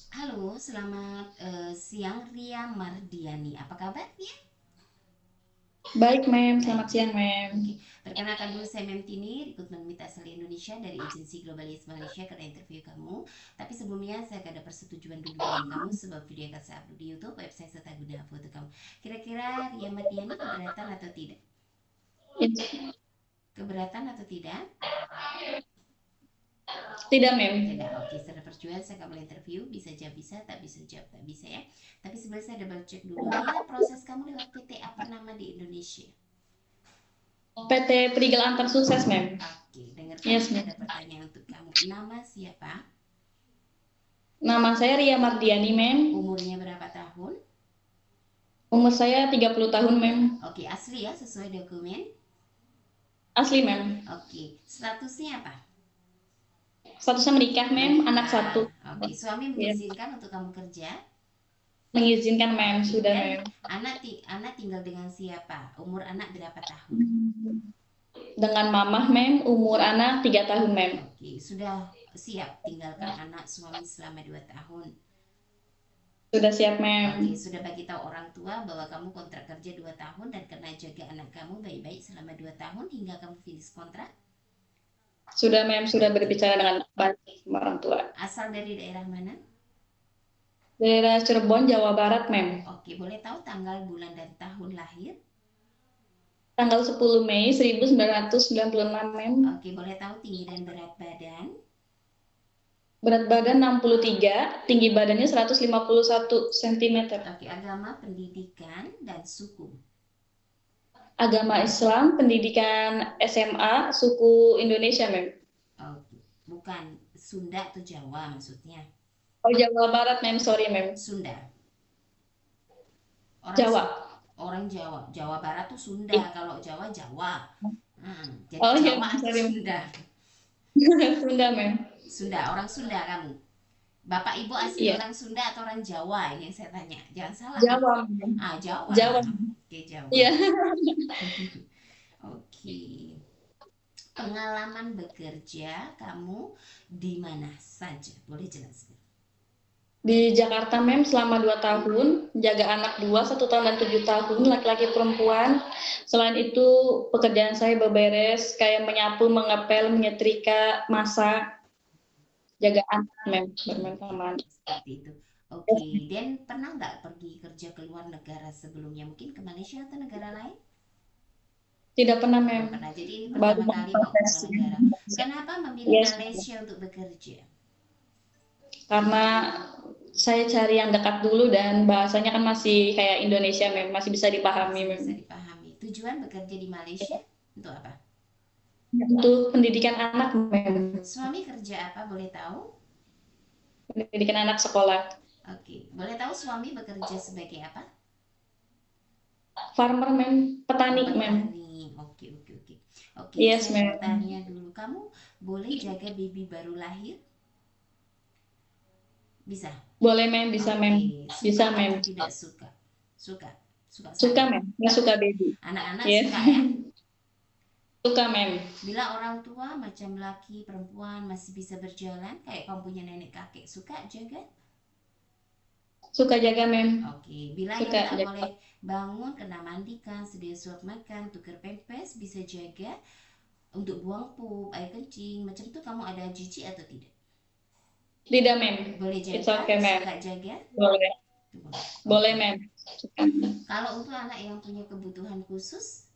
Halo, selamat siang Ria Mardiani. Apa kabar Ria? Baik, Mem. Baik Selamat ya. siang, Mem. Oke, perkenalkan dulu saya Memtini, rekrutmen Mita Asal Indonesia dari agensi Globalis Malaysia karena interview kamu. Tapi sebelumnya saya akan ada persetujuan dulu dengan kamu sebab video akan saya upload di YouTube, website serta guna foto kamu. Kira-kira Ria Mardiani keberatan atau tidak? Keberatan atau tidak? Tidak, Mem. Tidak, oke. Secara percuma saya akan mulai interview. Bisa jawab bisa, tak bisa jawab tak bisa ya. Tapi sebelum saya double check dulu, Ria, proses kamu lewat PT apa nama di Indonesia? PT Perigel Antar Sukses, Mem. Oke, dengarkan Yes, ini Mem. ada pertanyaan untuk kamu. Nama siapa? Nama saya Ria Mardiani, Mem. Umurnya berapa tahun? Umur saya 30 tahun, Mem. Oke, asli ya, sesuai dokumen. Asli, Mem. Oke, statusnya apa? Statusnya menikah, Mem. Anak Menikah. satu. Oke, suami Ya. mengizinkan untuk kamu kerja? Mengizinkan, Mem. Oke, Sudah, dan Mem. anak tinggal dengan siapa? Umur anak berapa tahun? Dengan mamah, Mem. Umur anak 3 tahun, Mem. Oke, sudah siap tinggalkan anak suami selama 2 tahun. Sudah siap, Oke, Mem. sudah bagi tahu orang tua bahwa kamu kontrak kerja 2 tahun dan kena jaga anak kamu baik-baik selama 2 tahun hingga kamu finish kontrak. Sudah, Mem. Sudah Oke. berbicara dengan baik sama orang tua. Asal dari daerah mana? Daerah Cirebon, Jawa Barat, Mem. Oke, boleh tahu tanggal, bulan dan tahun lahir? Tanggal 10 Mei 1996, Mem. Oke, boleh tahu tinggi dan berat badan? Berat badan 63, tinggi badannya 151 cm. Oke, agama, pendidikan dan suku. Agama Islam, pendidikan SMA, suku Indonesia, Mem. Oke, bukan Sunda atau Jawa maksudnya. Oh, Jawa Barat, Mem. Sorry, Mem. Sunda. Orang Jawa. orang Jawa. Jawa Barat tuh Sunda, kalau Jawa Jawa. Jadi Oh iya, Jawa atau sorry, Mem. Sunda? Sunda, Mem. Sunda, orang Sunda kamu. Bapak ibu asli Iya, orang Sunda atau orang Jawa ini yang saya tanya. Jangan salah nih. Jawa, Mem. Ah, Jawa. Jawa. Oke, Jawa. Iya. Oke. Pengalaman bekerja kamu di mana saja? Boleh jelaskan. Di Jakarta, Mem, selama 2 tahun, jaga anak 2, 1 tahun dan 7 tahun, laki-laki perempuan. Selain itu, pekerjaan saya beberes, kayak menyapu, mengepel, menyetrika, masak, jaga anak, Mem, bermain Oke, sama anak. seperti itu. Oke, dan pernah nggak pergi kerja ke luar negara sebelumnya? Mungkin ke Malaysia atau negara lain? Tidak pernah, Mem. Belum pernah. Jadi ini Baru pertama mau kali mau proses. keluar negara. Kenapa memilih Yes, Malaysia untuk bekerja? karena saya cari yang dekat dulu dan bahasanya kan masih kayak Indonesia, Mem. Masih bisa dipahami, Masih Mem. bisa dipahami. Tujuan bekerja di Malaysia untuk apa? Untuk pendidikan anak, Mem. Suami kerja apa? Boleh tahu? Pendidikan anak sekolah. Oke, boleh tahu suami bekerja sebagai apa? Farmer, Mem. Oh, Petani, Mem. petani. Oke, oke, oke. Oke, Yes, saya mau Mem. tanya dulu. Kamu boleh jaga baby baru lahir? Bisa. Boleh, Mem. Bisa, Mem. Oke, suka Bisa, Mem. atau tidak suka? Suka. Suka Suka, sangat. Mem. Nggak suka baby. Anak-anak Yes. suka ya? Suka, Mem. Bila orang tua macam laki, perempuan masih bisa berjalan, kayak kamu punya nenek kakek, suka jaga? Suka jaga, Mem. Oke, bila yang Suka tak jaga. boleh bangun, kena mandikan, sedia suap makan, tukar pempes, bisa jaga untuk buang pup, air kencing, macam itu kamu ada jijik atau tidak? Tidak, Mem. Boleh It's jaga, okay, Mem. suka jaga? Boleh. Itu boleh. Boleh, Oke. Mem. Suka. Kalau untuk anak yang punya kebutuhan khusus,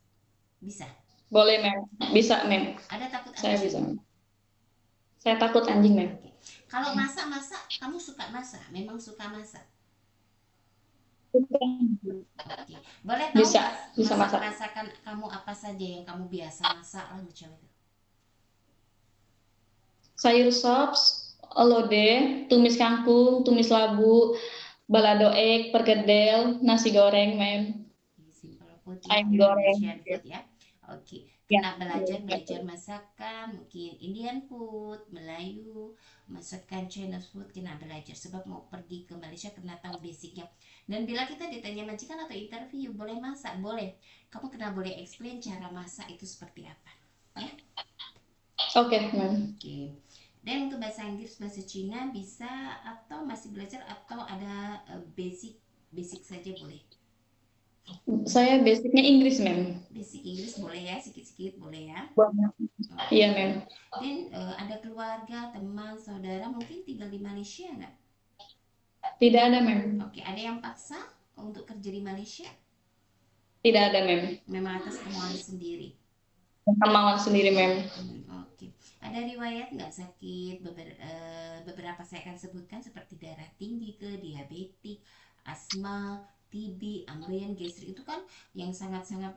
bisa. Boleh, Mem. Bisa, Mem. Ada takut Saya anjing? bisa, Mem. Saya takut anjing, Mem. Oke. Kalau masak-masak, kamu suka masak? Memang suka masak? Oke. Boleh tahu Bisa. Bisa masak. masak-masakan kamu apa saja yang kamu biasa masak lah macam itu? Sayur sop, lodeh, tumis kangkung, tumis labu, balado egg, perkedel, nasi goreng, Mem. Simple food ya, Ayam goreng. Indonesian food ya. Oke, Ya. kena belajar masakan, mungkin Indian food, Melayu, masakan Chinese food, kena belajar sebab mau pergi ke Malaysia kena tahu basicnya. Dan bila kita ditanya majikan atau interview, boleh masak, boleh. Kamu kena boleh explain cara masak itu seperti apa, ya? Oke, Mem. Oke. Dan untuk bahasa Inggris, bahasa Cina bisa atau masih belajar atau ada basic basic saja boleh. Saya basicnya Inggris, Mem. Basic Inggris boleh ya, sikit-sikit boleh ya. Iya, Oke. Mem. Dan ada keluarga, teman, saudara mungkin tinggal di Malaysia nggak? Tidak ada, Mem. Oke, ada yang paksa untuk kerja di Malaysia? Tidak ada, Mem. Memang atas kemauan sendiri. Kemauan sendiri, Mem. Oke. Ada riwayat nggak sakit beberapa saya akan sebutkan seperti darah tinggi ke diabetik, asma, TB, ambeien, gastrik itu kan yang sangat-sangat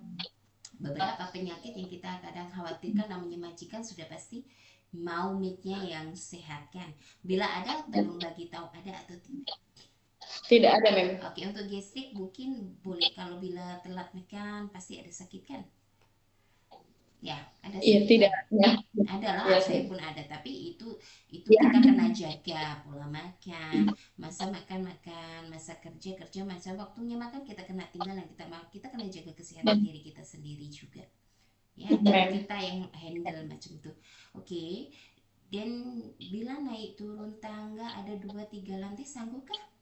beberapa penyakit yang kita kadang khawatirkan, namanya majikan sudah pasti mau meatnya yang sehat kan. Bila ada tolong bagi tahu ada atau tidak. Tidak ada, Mem. Oke, untuk gastrik mungkin boleh kalau bila telat makan pasti ada sakit kan? Ya, ada Iya, sakit tidak. kan? Ya. Ada lah, Ya, saya sih. pun ada, tapi itu Ya. kita kena jaga pola makan, masa makan makan, masa kerja kerja, masa waktunya makan kita kena tinggalan, kita kena jaga kesehatan diri kita sendiri juga, ya. Mem. Kita yang handle macam itu. Oke. Dan bila naik turun tangga ada 2-3 lantai, sanggupkah?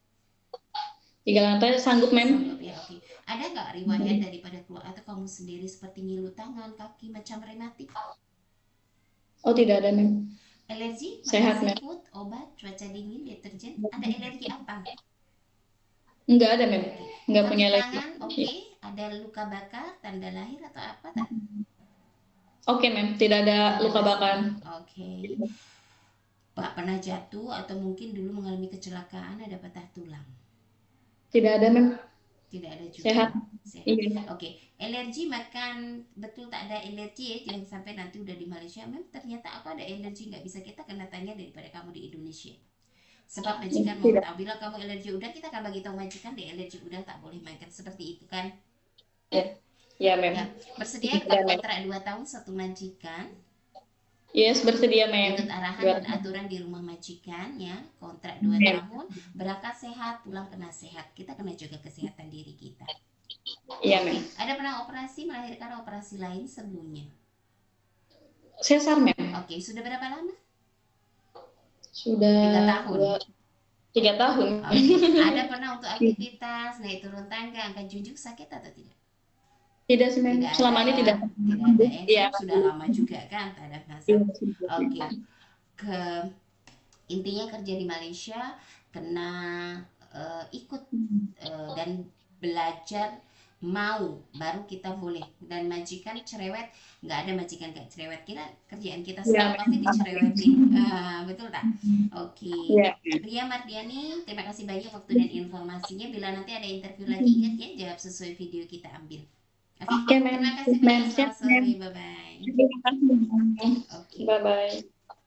3 lantai sanggup, Mem. Sanggup ya, oke. Ada nggak riwayat daripada keluarga atau kamu sendiri seperti ngilu tangan, kaki, macam rematik? Oh, tidak ada, Mem. Alergi, makan Sehat, Mem. seafood, obat, cuaca dingin, deterjen, ada alergi apa? Enggak ada, Mem. Oke. Enggak Kaki punya alergi. tangan, oke. Ada luka bakar, tanda lahir atau apa tak? Oke, Mem. Tidak ada luka bakar. Oke. Pak pernah jatuh atau mungkin dulu mengalami kecelakaan, ada patah tulang? Tidak ada, Mem. Tidak ada juga. Sehat. Sehat. Iya. Oke. Alergi makan, betul tak ada alergi ya, jangan sampai nanti udah di Malaysia, Mem ternyata aku ada alergi, nggak bisa, kita kena tanya daripada kamu di Indonesia. Sebab majikan mau Tidak. tahu, bila kamu alergi udang kita akan bagi tahu majikan deh, alergi udang tak boleh makan, seperti itu kan. Ya, ya, Mem. Ya, bersedia Tidak, Mem. kontrak 2 tahun satu majikan, Yes, bersedia, Mem. ikut arahan 2 dan aturan di rumah majikan ya, kontrak 2 Mem. tahun, berangkat sehat, pulang kena sehat, kita kena jaga kesehatan diri kita. Iya, Oke. Mem. Ada pernah operasi, melahirkan operasi lain sebelumnya? Sesar, Mem. Oke, sudah berapa lama? Sudah 3 tahun. 3 tahun. Oke. Ada pernah untuk aktivitas naik turun tangga, angkat junjung sakit atau tidak? Tidak sih, Mem. Tidak Selama ada ini ya. tidak. Tidak ada ya. Iya. Sudah lama juga kan, tak ada Iya. masalah. Oke. Ke intinya kerja di Malaysia kena ikut dan belajar, mau baru kita boleh. Dan majikan cerewet, nggak ada majikan nggak cerewet, kita kerjaan kita Iya, sekarang pasti dicerewetin. Betul tak? Oke. Iya. Ria Mardiani, terima kasih banyak waktu dan informasinya. Bila nanti ada interview lagi, ingat ya jawab sesuai video kita ambil. Oke, Oke, Mem. terima kasih Mem. banyak, Siap, selamat sore, Mem. bye bye. Terima kasih. Oke. Bye-bye.